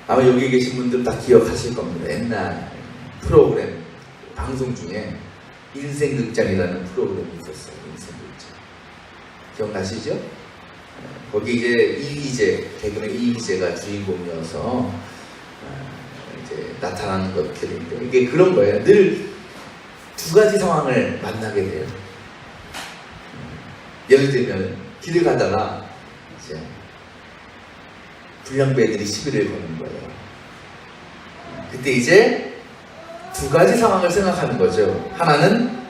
아마 여기 계신 분들 다 기억하실 겁니다. 옛날 프로그램, 방송 중에 인생극장이라는 프로그램이 있었어요. 인생극장. 기억나시죠? 거기 이제 이휘재, 개그맨 이휘재가 주인공이어서 이제 나타나는 것들인데, 이게 그런 거예요. 늘 두 가지 상황을 만나게 돼요. 예를 들면 길을 가다가 이제 불량배들이 시비를 거는 거예요. 그때 이제 두 가지 상황을 생각하는 거죠. 하나는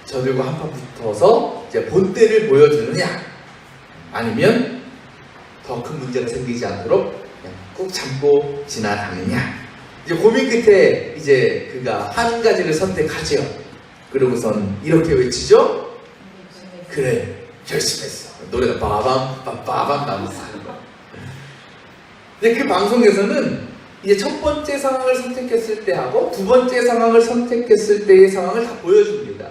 저들과 한판 붙어서 이제 본때를 보여주느냐, 아니면 더 큰 문제가 생기지 않도록 그냥 꾹 참고 지나가느냐. 이제 고민 끝에 이제 그가 한 가지를 선택하죠. 그러고선 이렇게 외치죠. 그래, 결심했어. 노래가 빠밤 빠밤 나면서 하는 거야. 근데 그 방송에서는 이제 첫 번째 상황을 선택했을 때 하고 두 번째 상황을 선택했을 때의 상황을 다 보여줍니다.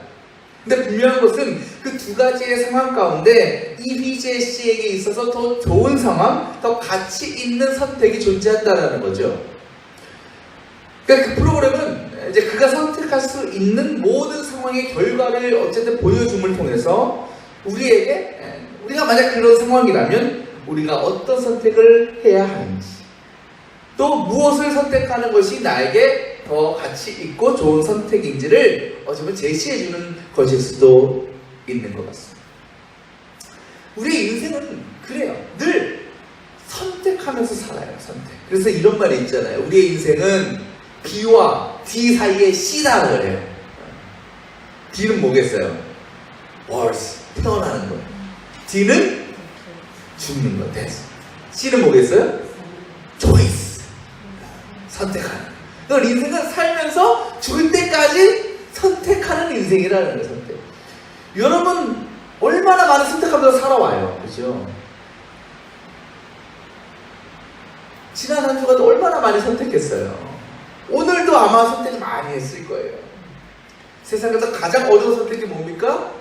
근데 분명한 것은 그 두 가지의 상황 가운데 이휘재 씨에게 있어서 더 좋은 상황, 더 가치 있는 선택이 존재한다는 거죠. 그러니까 그 프로그램은 이제 그가 선택할 수 있는 모든 상황의 결과를 어쨌든 보여줌을 통해서 우리가 만약 그런 상황이라면 우리가 어떤 선택을 해야 하는지, 또 무엇을 선택하는 것이 나에게 더 가치 있고 좋은 선택인지를 어쩌면 제시해주는 것일 수도 있는 것 같습니다. 우리의 인생은 그래요. 늘 선택하면서 살아요. 선택. 그래서 이런 말이 있잖아요. 우리의 인생은 B와 D 사이의 C다 그래요. B는 뭐겠어요? birth, 태어나는 거예요. D는 죽는 거, death. C는 뭐겠어요? choice, 선택하는 거예요. 그러니까 인생은 살면서 죽을 때까지 선택하는 인생이라는 거예요. 선택. 여러분 얼마나 많은 선택하면서 살아와요. 그죠? 지난 한 주간도 얼마나 많이 선택했어요. 오늘도 아마 선택 많이 했을 거예요. 세상에서 가장 어려운 선택이 뭡니까?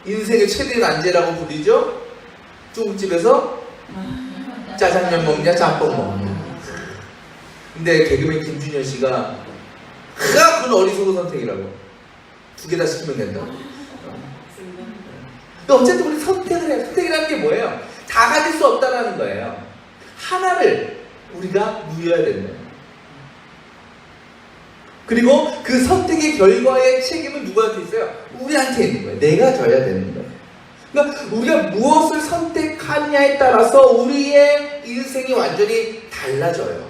인생의 최대 난제라고 부르죠? 중국집에서 짜장면 먹냐 짬뽕 먹냐. 근데 개그맨 김준현 씨가 그건 어리석은 선택이라고, 두 개 다 시키면 된다고. 근데 어쨌든 우리 선택을 해요. 선택이라는 게 뭐예요? 다 가질 수 없다는 거예요. 하나를 우리가 누려야 되는 거예요. 그리고 그 선택의 결과의 책임은 누구한테 있어요? 우리한테 있는 거예요. 내가 져야 되는 거예요. 그러니까 우리가 무엇을 선택하느냐에 따라서 우리의 인생이 완전히 달라져요.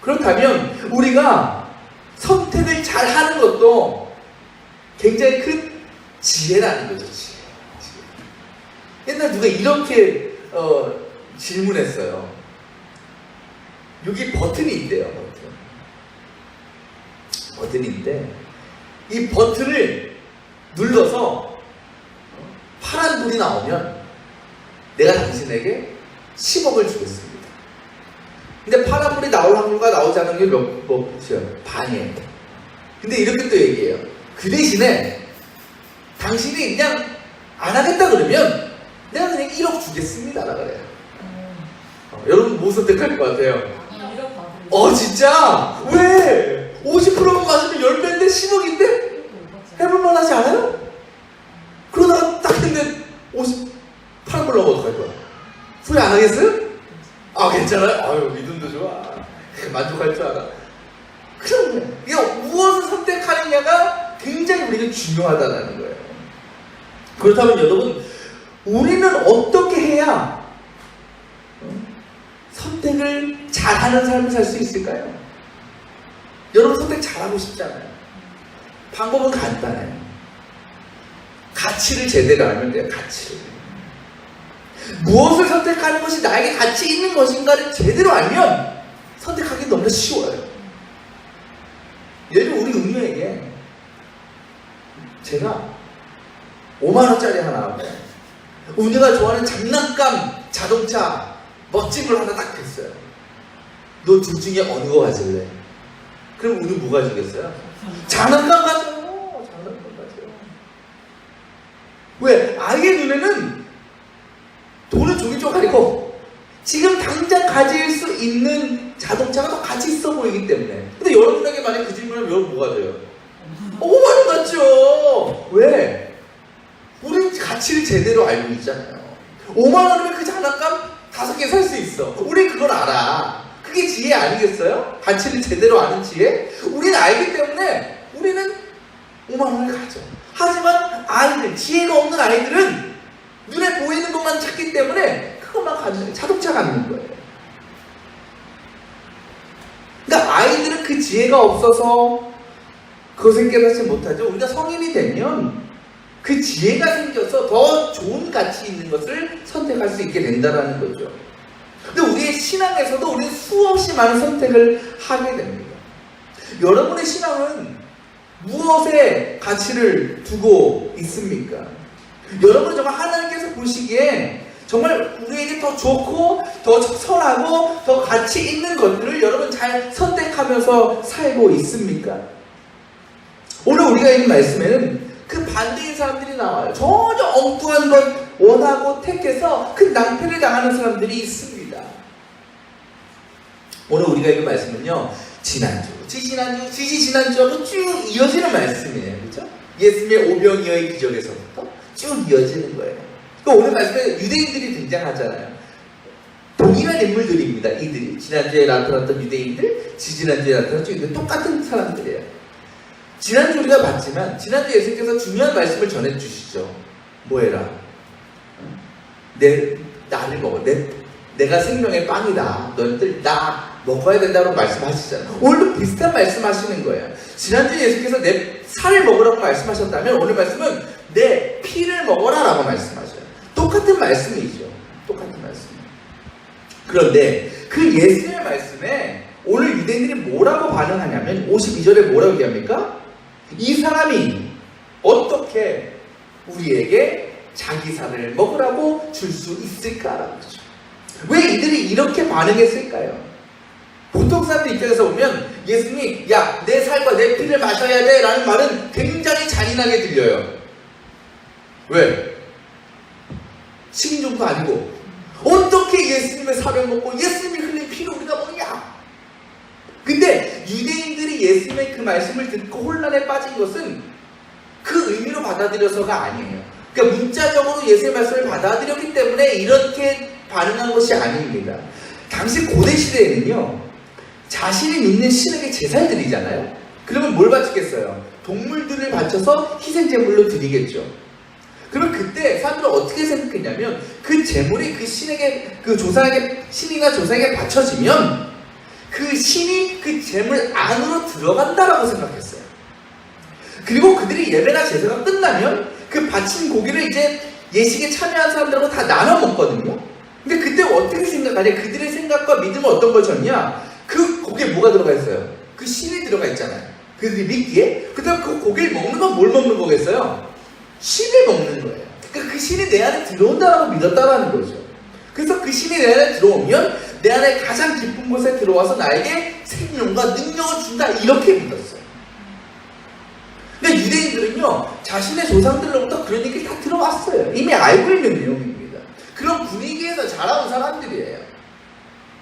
그렇다면 우리가 선택을 잘 하는 것도 굉장히 큰 지혜라는 거죠. 지혜. 옛날 누가 이렇게 질문했어요. 여기 버튼이 있대요. 버튼인데 이 버튼을 눌러서 파란 불이 나오면 내가 당신에게 10억을 주겠습니다. 근데 파란 불이 나올 확률과 나오지 않은 게 몇 %예요? 반이에요. 근데 이렇게 또 얘기해요. 그 대신에 당신이 그냥 안 하겠다 그러면 내가 그냥 1억 주겠습니다 라 그래요. 여러분 뭐 선택할 것 같아요? 진짜? 왜? 50%만 맞으면 10배인데 10억인데? 해볼만 하지 않아요? 그러다가 딱 했는데 58번 넘어 어떡할 거야? 후회 안 하겠어요? 괜찮아요? 아유, 믿음도 좋아. 만족할 줄 알아. 그럼 무엇을 선택하느냐가 굉장히 우리에게 중요하다는 거예요. 그렇다면 여러분, 우리는 어떻게 해야 선택을 잘하는 삶을 살 수 있을까요? 여러분 선택 잘하고 싶잖아요. 방법은 간단해요. 가치를 제대로 알면 돼요. 가치를. 무엇을 선택하는 것이 나에게 가치 있는 것인가를 제대로 알면 선택하기 너무 쉬워요. 예를 들어 우리 은유에게 제가 5만원짜리 하나 하고 은유가 좋아하는 장난감 자동차 멋진 걸 하나 딱 했어요. 너 둘 중에 어느 거 가질래? 그럼 우리 뭐 가지겠어요? 장난감 가져. 장난감 가져. 왜? 아이의 눈에는 돈은 종이 쪼가리고 지금 당장 가질 수 있는 자동차가 더 가치 있어 보이기 때문에. 근데 여러분에게 만약 그 질문을 여러분 뭐가 돼요? 5만 원 같죠? 왜? 우리는 가치를 제대로 알고 있잖아요. 5만 원이면 그 장난감 5개 살 수 있어. 우린 그걸 알아. 그게 지혜 아니겠어요? 가치를 제대로 아는 지혜? 우리는 알기 때문에 우리는 5만 원을 가져. 하지만 아이들, 지혜가 없는 아이들은 눈에 보이는 것만 찾기 때문에 그것만 가는 거예요. 자동차 가는 거예요. 그러니까 아이들은 그 지혜가 없어서 그것을 깨닫지 못하죠. 우리가 성인이 되면 그 지혜가 생겨서 더 좋은 가치 있는 것을 선택할 수 있게 된다는 거죠. 근데 우리의 신앙에서도 우리는 수없이 많은 선택을 하게 됩니다. 여러분의 신앙은 무엇에 가치를 두고 있습니까? 여러분 정말 하나님께서 보시기에 정말 우리에게 더 좋고 더 선하고 더 가치 있는 것들을 여러분 잘 선택하면서 살고 있습니까? 오늘 우리가 읽은 말씀에는 그 반대의 사람들이 나와요. 전혀 엉뚱한 것 원하고 택해서 큰 낭패를 당하는 사람들이 있습니다. 오늘 우리가 읽은 말씀은요, 지난주, 지지난주하고 쭉 이어지는 말씀이에요. 그렇죠? 예수님의 오병이어의 기적에서부터 쭉 이어지는 거예요. 그러니까 오늘 말씀에 유대인들이 등장하잖아요. 동일한 인물들입니다. 이들이 지난주에 나타났던 유대인들, 지지난주에 나타났던 유대인들, 똑같은 사람들이에요. 지난주 우리가 봤지만 지난주 예수님께서 중요한 말씀을 전해주시죠. 뭐해라? 나를 먹어. 내가 생명의 빵이다. 너희들 나 먹어야 된다고 말씀하시잖아요. 오늘도 비슷한 말씀하시는 거예요. 지난주 예수께서 내 살을 먹으라고 말씀하셨다면 오늘 말씀은 내 피를 먹어라 라고 말씀하셔요. 똑같은 말씀이죠. 똑같은 말씀. 그런데 그 예수님의 말씀에 오늘 유대인들이 뭐라고 반응하냐면 52절에 뭐라고 얘기합니까? 이 사람이 어떻게 우리에게 자기 살을 먹으라고 줄 수 있을까라는 거죠. 왜 이들이 이렇게 반응했을까요? 보통 사람들 입장에서 보면 예수님이 야, 내 살과 내 피를 마셔야 돼 라는 말은 굉장히 잔인하게 들려요. 왜? 식인종도 아니고 어떻게 예수님의 살을 먹고 예수님이 흘린 피를 우리가 먹냐? 근데 유대인들이 예수님의 그 말씀을 듣고 혼란에 빠진 것은 그 의미로 받아들여서가 아니에요. 그러니까 문자적으로 예수의 말씀을 받아들였기 때문에 이렇게 반응한 것이 아닙니다. 당시 고대 시대에는요, 자신이 믿는 신에게 제사를 드리잖아요. 그러면 뭘 바치겠어요? 동물들을 바쳐서 희생제물로 드리겠죠. 그러면 그때 사람들은 어떻게 생각했냐면 그 제물이 그 신에게, 그 조상에게, 신이나 조상에게 바쳐지면 그 신이 그 제물 안으로 들어간다라고 생각했어요. 그리고 그들이 예배나 제사가 끝나면 그 바친 고기를 이제 예식에 참여한 사람들하고 다 나눠 먹거든요. 근데 그때 어떻게 생각하냐? 그들의 생각과 믿음은 어떤 것이었냐? 그 고기에 뭐가 들어가 있어요? 그 신이 들어가 있잖아요. 그들이 믿기에. 그 다음 그 고기를 먹는 건 뭘 먹는 거겠어요? 신을 먹는 거예요. 그러니까 그 신이 내 안에 들어온다라고 믿었다라는 거죠. 그래서 그 신이 내 안에 들어오면 내 안에 가장 깊은 곳에 들어와서 나에게 생명과 능력을 준다, 이렇게 믿었어요. 근데 유대인들은요, 자신의 조상들로부터 그런 얘기 다 들어왔어요. 이미 알고 있는 내용입니다. 그런 분위기에서 자라온 사람들이에요.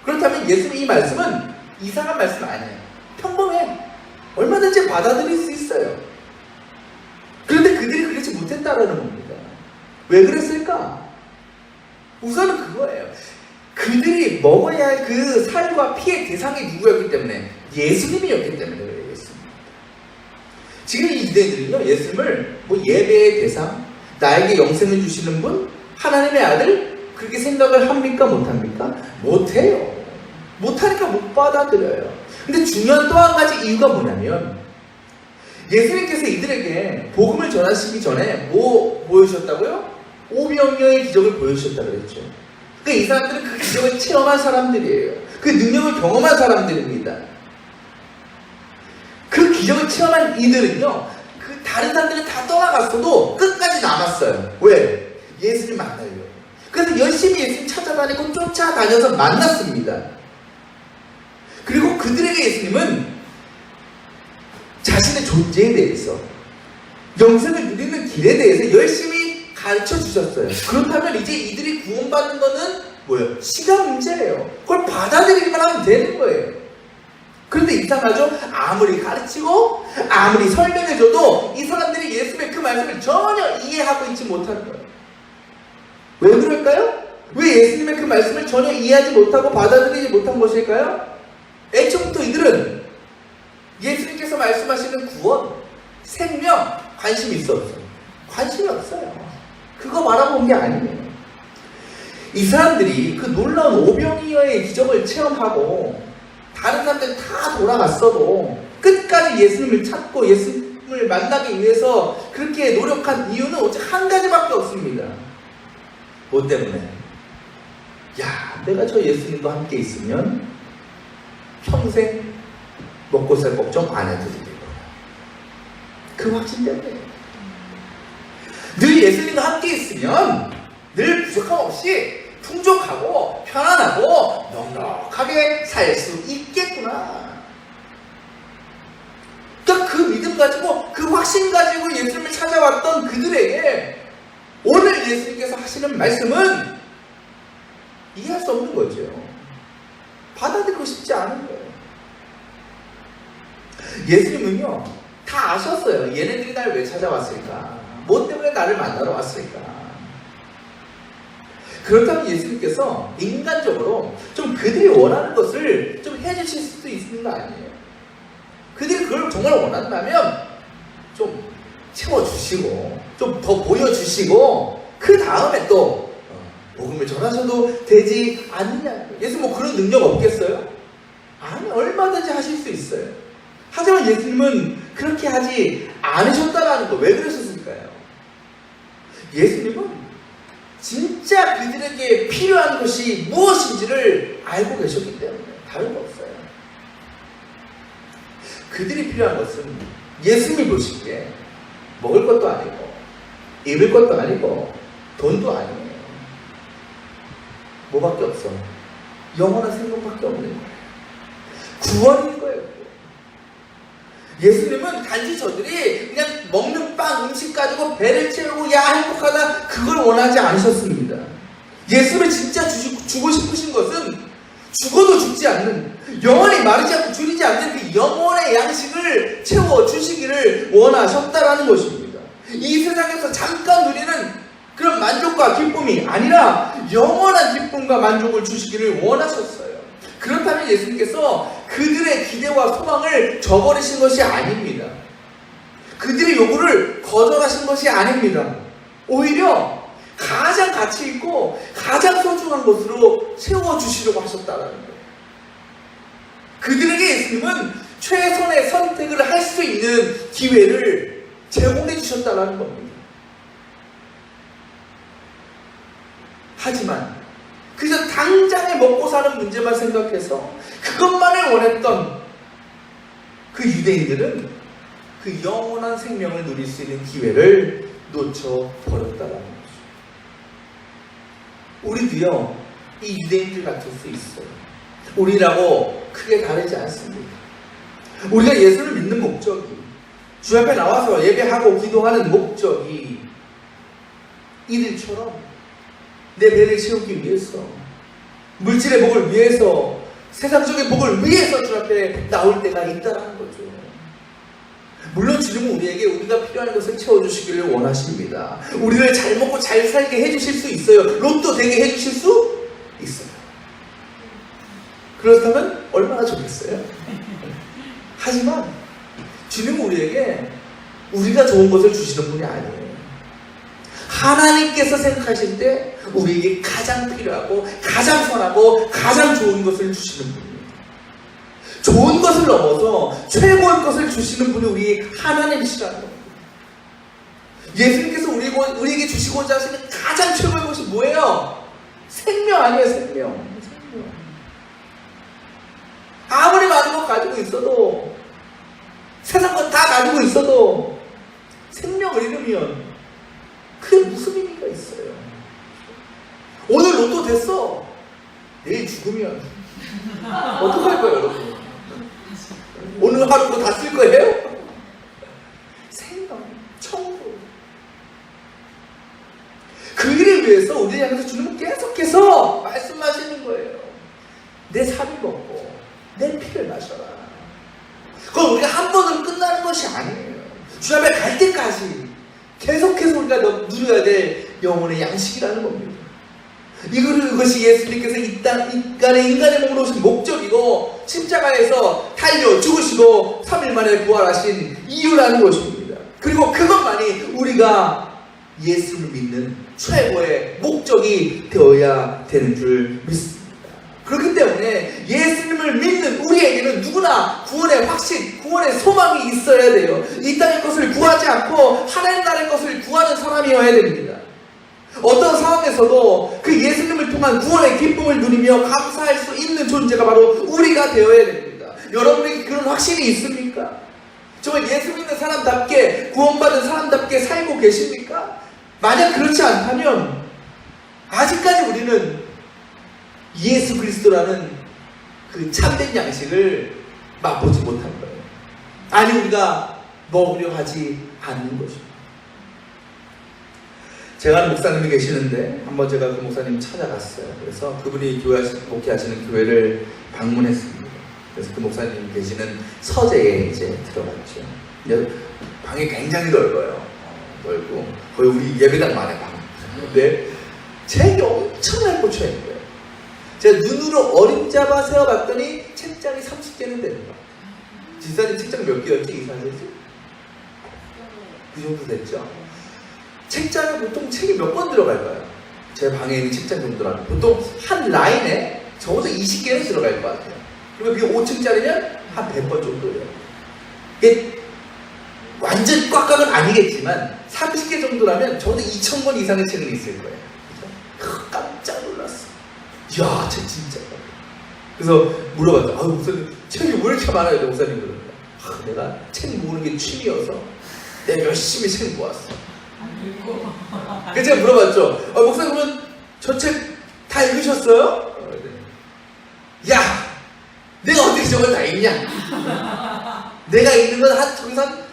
그렇다면 예수님의 이 말씀은 이상한 말씀 아니에요. 평범해. 얼마든지 받아들일 수 있어요. 그런데 그들이 그렇지 못했다라는 겁니다. 왜 그랬을까? 우선은 그거예요. 그들이 먹어야 할 그 살과 피의 대상이 누구였기 때문에? 예수님이었기 때문에 그래요. 예수님. 지금 이 유대인들은요, 예수님을 뭐 예배의 대상, 나에게 영생을 주시는 분, 하나님의 아들, 그렇게 생각을 합니까? 못합니까? 못해요. 못하니까 못 받아들여요. 근데 중요한 또 한 가지 이유가 뭐냐면, 예수님께서 이들에게 복음을 전하시기 전에 뭐 보여주셨다고요? 오병이어의 기적을 보여주셨다고 그랬죠. 그러니까 이 사람들은 그 기적을 체험한 사람들이에요. 그 능력을 경험한 사람들입니다. 그 기적을 체험한 이들은요, 그 다른 사람들은 다 떠나갔어도 끝까지 남았어요. 왜? 예수님 만나려고. 그래서 열심히 예수님 찾아다니고 쫓아다녀서 만났습니다. 그리고 그들에게 예수님은 자신의 존재에 대해서, 영생을 누리는 길에 대해서 열심히 가르쳐 주셨어요. 그렇다면 이제 이들이 구원받는 것은 뭐예요? 시간 문제예요. 그걸 받아들이기만 하면 되는 거예요. 그런데 이상하죠? 아무리 가르치고 아무리 설명해줘도 이 사람들이 예수님의 그 말씀을 전혀 이해하고 있지 못하는 거예요. 왜 그럴까요? 왜 예수님의 그 말씀을 전혀 이해하지 못하고 받아들이지 못한 것일까요? 애초부터 이들은 예수님께서 말씀하시는 구원, 생명, 관심이 있어 없어요? 관심이 없어요. 그거 바라본 게 아니에요. 이 사람들이 그 놀라운 오병이어의 기적을 체험하고 다른 사람들 다 돌아갔어도 끝까지 예수님을 찾고 예수님을 만나기 위해서 그렇게 노력한 이유는 오직 한 가지밖에 없습니다. 뭐 때문에? 야, 내가 저 예수님과 함께 있으면 평생 먹고 살 걱정 안 해도 되는 거야. 그 확신 때문에. 늘 예수님과 함께 있으면 늘 부족함 없이 풍족하고 편안하고 넉넉하게 살 수 있겠구나. 그러니까 그 믿음 가지고 그 확신 가지고 예수님을 찾아왔던 그들에게 오늘 예수님께서 하시는 말씀은 이해할 수 없는 거죠. 받아들이고 싶지 않은 거예요. 예수님은요 다 아셨어요. 얘네들이 날 왜 찾아왔을까? 뭐 때문에 나를 만나러 왔을까? 그렇다면 예수님께서 인간적으로 좀 그들이 원하는 것을 좀 해주실 수도 있는 거 아니에요? 그들이 그걸 정말 원한다면 좀 채워주시고 좀 더 보여주시고 그 다음에 또 복음을 전하셔도 되지 않느냐. 예수님 뭐 그런 능력 없겠어요? 아니, 얼마든지 하실 수 있어요. 하지만 예수님은 그렇게 하지 않으셨다라는 거. 왜 그러셨을까요? 예수님은 진짜 그들에게 필요한 것이 무엇인지를 알고 계셨기 때문에 다른 거 없어요. 그들이 필요한 것은 예수님이 보시기에 먹을 것도 아니고 입을 것도 아니고 돈도 아니에요. 뭐밖에 없어? 영원한 생명밖에 없는 거예요. 구원인 거예요. 예수님은 단지 저들이 그냥 먹는 빵, 음식 가지고 배를 채우고 야 행복하다 그걸 원하지 않으셨습니다. 예수를 진짜 주고 싶으신 것은 죽어도 죽지 않는, 영원히 마르지 않고 줄이지 않는 그 영원의 양식을 채워주시기를 원하셨다라는 것입니다. 이 세상에서 잠깐 누리는 그런 만족과 기쁨이 아니라 영원한 기쁨과 만족을 주시기를 원하셨어요. 그렇다면 예수님께서 그들의 기대와 소망을 저버리신 것이 아닙니다. 그들의 요구를 거절하신 것이 아닙니다. 오히려 가장 가치 있고 가장 소중한 것으로 채워주시려고 하셨다는 거예요. 그들에게 예수님은 최선의 선택을 할 수 있는 기회를 제공해 주셨다는 겁니다. 하지만 그저 당장에 먹고 사는 문제만 생각해서 그것만을 원했던 그 유대인들은 그 영원한 생명을 누릴 수 있는 기회를 놓쳐버렸다는 거죠. 우리도요 이 유대인들 같을 수 있어요. 우리라고 크게 다르지 않습니다. 우리가 예수를 믿는 목적이, 주 앞에 나와서 예배하고 기도하는 목적이 이들처럼 내 배를 채우기 위해서, 물질의 복을 위해서, 세상적인 복을 위해서 주 앞에 나올 때가 있다는 거죠. 물론 주님은 우리에게 우리가 필요한 것을 채워주시기를 원하십니다. 우리를 잘 먹고 잘 살게 해주실 수 있어요. 로또 되게 해주실 수 있어요. 그렇다면 얼마나 좋겠어요? 하지만 주님은 우리에게 우리가 좋은 것을 주시는 분이 아니에요. 하나님께서 생각하실 때 우리에게 가장 필요하고 가장 선하고 가장 좋은 것을 주시는 분입니다. 좋은 것을 넘어서 최고의 것을 주시는 분이 우리 하나님이시라는 겁니다. 예수님께서 우리에게 주시고자 하시는 가장 최고의 것이 뭐예요? 생명 아니에요, 생명. 아무리 많은 것 가지고 있어도, 세상 것 다 가지고 있어도 생명을 잃으면 그게 무슨 의미가 있어요? 오늘 로또 됐어. 내일 죽으면 어떡할 거예요, 여러분? 오늘 하루도 다 쓸 거예요? 생명, 천국. 그 일을 위해서 우리를 향해서 주님은 계속해서 말씀하시는 거예요. 내 살을 먹고 내 피를 마셔라. 그건 우리가 한 번으로 끝나는 것이 아니에요. 주 앞에 갈 때까지 계속해서 우리가 누려야 될 영혼의 양식이라는 겁니다. 이것이 예수님께서 인간의 몸으로 오신 목적이고 십자가에서 달려 죽으시고 3일 만에 부활하신 이유라는 것입니다. 그리고 그것만이 우리가 예수를 믿는 최고의 목적이 되어야 되는 줄 믿습니다. 그렇기 때문에 예수님을 믿는 우리에게는 누구나 구원의 확신, 구원의 소망이 있어야 돼요. 이 땅의 것을 구하지 않고 하나님 나라의 것을 구하는 사람이어야 됩니다. 어떤 상황에서도 그 예수님을 통한 구원의 기쁨을 누리며 감사할 수 있는 존재가 바로 우리가 되어야 됩니다. 여러분에게 그런 확신이 있습니까? 정말 예수 믿는 사람답게, 구원받은 사람답게 살고 계십니까? 만약 그렇지 않다면 아직까지 우리는 예수 그리스도라는 그 참된 양식을 맛보지 못한 거예요. 아니, 우리가 먹으려 하지 않는 것입니다. 제가 아는 목사님이 계시는데 한번 제가 그 목사님 찾아갔어요. 그래서 그분이 목회하시는 교회를 방문했습니다. 그래서 그 목사님 계시는 서재에 이제 들어갔죠. 방이 굉장히 넓어요. 넓고 거의 우리 예배당만의 방. 근데 책이 엄청 얇게 꽂혀 있는 거예요. 제가 눈으로 어림잡아 세어봤더니 책장이 30개는 되는 거예요. 지사님 책장 몇 개였지? 이사님이? 그 정도 됐죠. 책장에 보통 책이 몇 권 들어갈까요? 제 방에 있는 책장 정도라면 보통 한 라인에 적어도 20개는 들어갈 것 같아요. 그러면 그게 5층짜리면 한 100권 정도예요. 이게 완전 꽉꽉은 아니겠지만 30개 정도라면 적어도 2,000권 이상의 책은 있을 거예요. 깜짝 놀랐어. 이야, 책 진짜. 그래서 물어봤죠. 아유, 목사님, 책이 왜 이렇게 많아요? 목사님 그러니까. 내가 책 모으는 게 취미여서 내가 열심히 책 모았어. 그래서 제가 물어봤죠. 목사님, 그러면 저 책 다 읽으셨어요? 야, 내가 어떻게 저걸 다 읽냐? 내가 읽는 건 저기서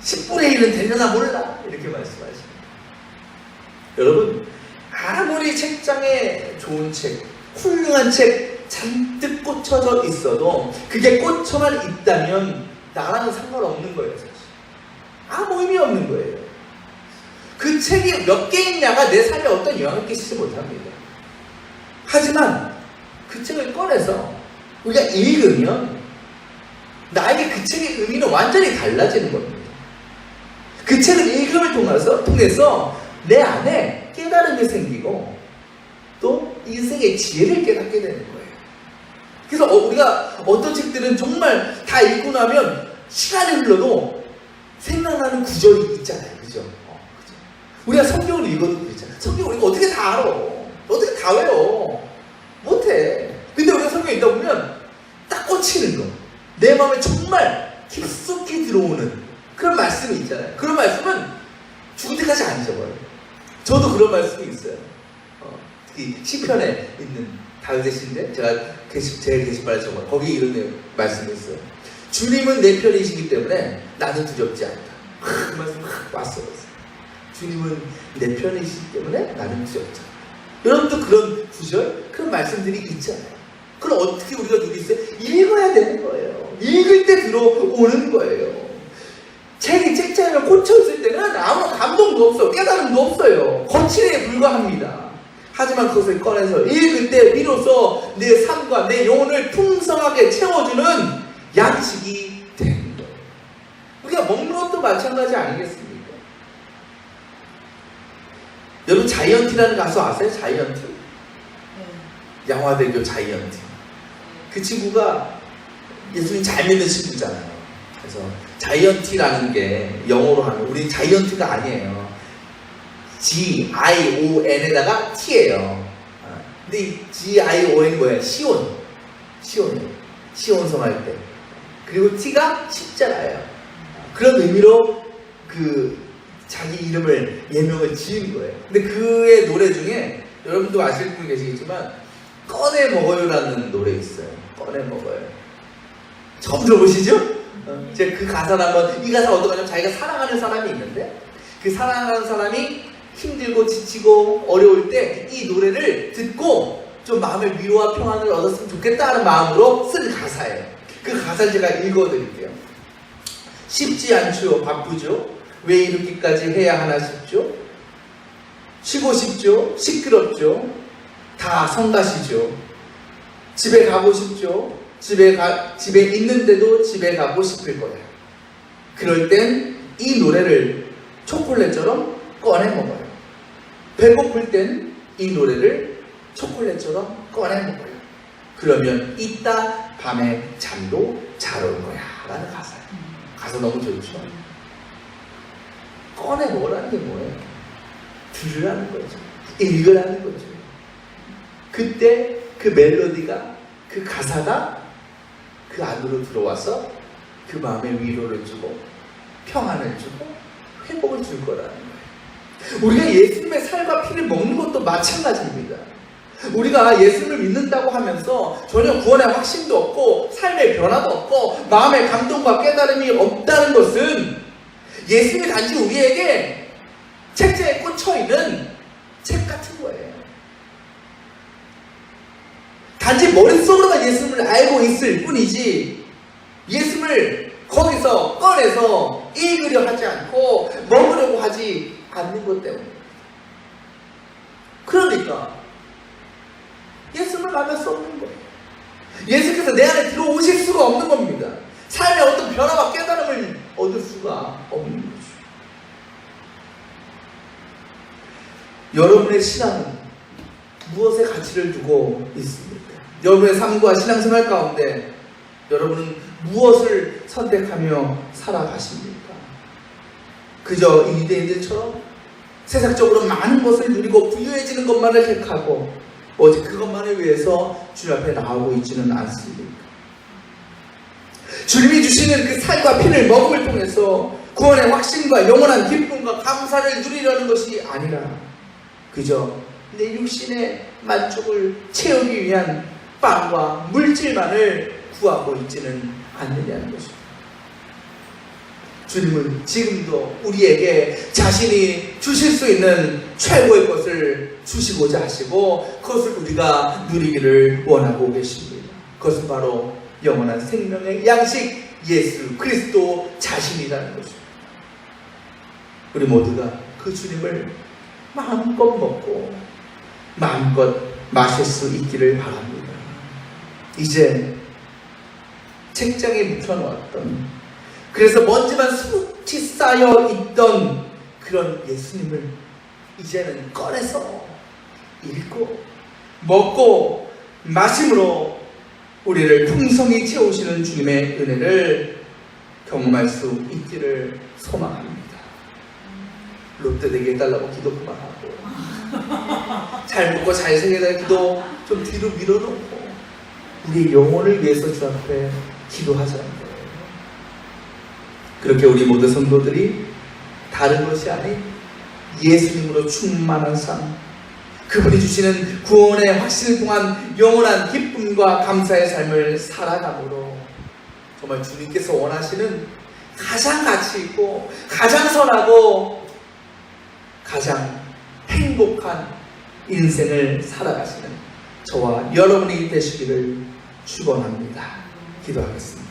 10분의 1은 되려나 몰라. 이렇게 말씀하십니다. 여러분, 아무리 책장에 좋은 책, 훌륭한 책 잔뜩 꽂혀져 있어도 그게 꽂혀만 있다면 나랑은 상관없는 거예요, 사실. 아무 의미 없는 거예요. 그 책이 몇 개 있냐가 내 삶에 어떤 영향을 끼치지 못합니다. 하지만 그 책을 꺼내서 우리가 읽으면 나에게 그 책의 의미는 완전히 달라지는 겁니다. 그 책을 읽음을 통해서 내 안에 깨달음이 생기고 또 인생의 지혜를 깨닫게 되는 거예요. 그래서 우리가 어떤 책들은 정말 다 읽고 나면 시간이 흘러도 생각나는 구절이 있잖아요. 그죠? 우리가 성경을 읽어도 그렇잖아요. 성경 우리가 어떻게 다 알아? 어떻게 다 외워? 못해. 근데 우리가 성경 읽다 보면 딱 꽂히는 거. 내 마음에 정말 깊숙이 들어오는 그런 말씀이 있잖아요. 그런 말씀은 죽을 때까지 안 잊어버려요. 저도 그런 말씀이 있어요. 특히 시편에 있는 다윗의 시인데 제가 제 게시판에 적어요. 거기 이런 말씀이 있어요. 주님은 내 편이시기 때문에 나는 두렵지 않다. 그 말씀이 왔어요. 주님은 내 편이시기 때문에 나는 두렵지 않다. 여러분도 그런 구절, 그런 말씀들이 있잖아요. 그럼 어떻게 우리가 누릴 수 있어요? 읽어야 되는 거예요. 읽을 때 들어오는 거예요. 책이 책장에 꽂혀있을 때는 아무 감동도 없어요. 깨달음도 없어요. 거칠에 불과합니다. 하지만 그것을 꺼내서 읽을 때 비로소 내 삶과 내 영혼을 풍성하게 채워주는 양식이 되는 거예요. 우리가 먹는 것도 마찬가지 아니겠습니까? 여러분 자이언티라는 가수 아세요? 자이언티? 양화대교 자이언티. 그 친구가 예수님 잘 믿는 친구잖아요. 그래서 자이언티라는 게 영어로 하면 우리 자이언티가 아니에요. G-I-O-N에다가 T예요. 근데 이 G-I-O-N이 뭐예요? 시온이에요. 시온성 할 때. 그리고 T가 십자가예요. 그런 의미로 자기 이름을 예명을 지은 거예요. 근데 그의 노래 중에 여러분도 아실 분 계시겠지만 꺼내 먹어요라는 노래 있어요. 꺼내 먹어요. 처음 들어보시죠? 제가 그 가사를 한번, 이 가사가 어떤 거냐면 자기가 사랑하는 사람이 있는데 그 사랑하는 사람이 힘들고 지치고 어려울 때 이 노래를 듣고 좀 마음의 위로와 평안을 얻었으면 좋겠다 하는 마음으로 쓴 가사예요. 그 가사를 제가 읽어드릴게요. 쉽지 않죠. 바쁘죠. 왜 이렇게까지 해야 하나 싶죠. 쉬고 싶죠. 시끄럽죠. 다 성가시죠. 집에 가고 싶죠. 집에 있는데도 집에 가고 싶을 거예요. 그럴 땐 이 노래를 초콜릿처럼 꺼내 먹어요. 배고플 땐 이 노래를 초콜릿처럼 꺼내 먹어요. 그러면 이따 밤에 잠도 잘 올 거야 라는 가사예요. 가사 너무 좋죠. 꺼내 먹으라는 게 뭐예요? 들으라는 거죠. 읽으라는 거죠. 그때 그 멜로디가, 그 가사가 그 안으로 들어와서 그 마음에 위로를 주고 평안을 주고 회복을 줄 거라는 거예요. 우리가 예수님의 살과 피를 먹는 것도 마찬가지입니다. 우리가 예수를 믿는다고 하면서 전혀 구원의 확신도 없고 삶의 변화도 없고 마음의 감동과 깨달음이 없다는 것은 예수님이 단지 우리에게 책자에 꽂혀있는 책 같은 거예요. 단지 머릿속으로만 예수님을 알고 있을 뿐이지 예수님을 거기서 꺼내서 읽으려 하지 않고 먹으려고 하지 않는 것 때문에. 그러니까 예수님을 만날 수 없는 거예요. 예수께서 내 안에 들어오실 수가 없는 겁니다. 삶의 어떤 변화와 깨달음을 얻을 수가 없는 거죠. 여러분의 신앙은 무엇에 가치를 두고 있습니까? 여러분의 삶과 신앙생활 가운데 여러분은 무엇을 선택하며 살아가십니까? 그저 이 유대인들처럼 세상적으로 많은 것을 누리고 부유해지는 것만을 택하고 오직 그것만을 위해서 주님 앞에 나오고 있지는 않습니까? 주님이 주시는 그 살과 피를 먹음을 통해서 구원의 확신과 영원한 기쁨과 감사를 누리려는 것이 아니라 그저 내 육신의 만족을 채우기 위한 빵과 물질만을 구하고 있지는 않느냐는 것입니다. 주님은 지금도 우리에게 자신이 주실 수 있는 최고의 것을 주시고자 하시고 그것을 우리가 누리기를 원하고 계십니다. 그것은 바로 영원한 생명의 양식 예수 그리스도 자신이라는 것입니다. 우리 모두가 그 주님을 마음껏 먹고 마음껏 마실 수 있기를 바랍니다. 이제 책장에 묵혀놓았던 그래서 먼지만 수북히 쌓여 있던 그런 예수님을 이제는 꺼내서 읽고 먹고 마심으로 우리를 풍성히 채우시는 주님의 은혜를 경험할 수 있기를 소망합니다. 롯데 되게 해달라고 기도 그만하고 잘 먹고 잘 생겨달 기도 좀 뒤로 밀어놓고 우리 영혼을 위해서 주 앞에 기도하자는 거예요. 그렇게 우리 모든 성도들이 다른 것이 아닌 예수님으로 충만한 삶, 그분이 주시는 구원의 확신을 통한 영원한 기쁨과 감사의 삶을 살아감으로 정말 주님께서 원하시는 가장 가치 있고 가장 선하고 가장 행복한 인생을 살아가시는 저와 여러분이 되시기를 축원합니다. 기도하겠습니다.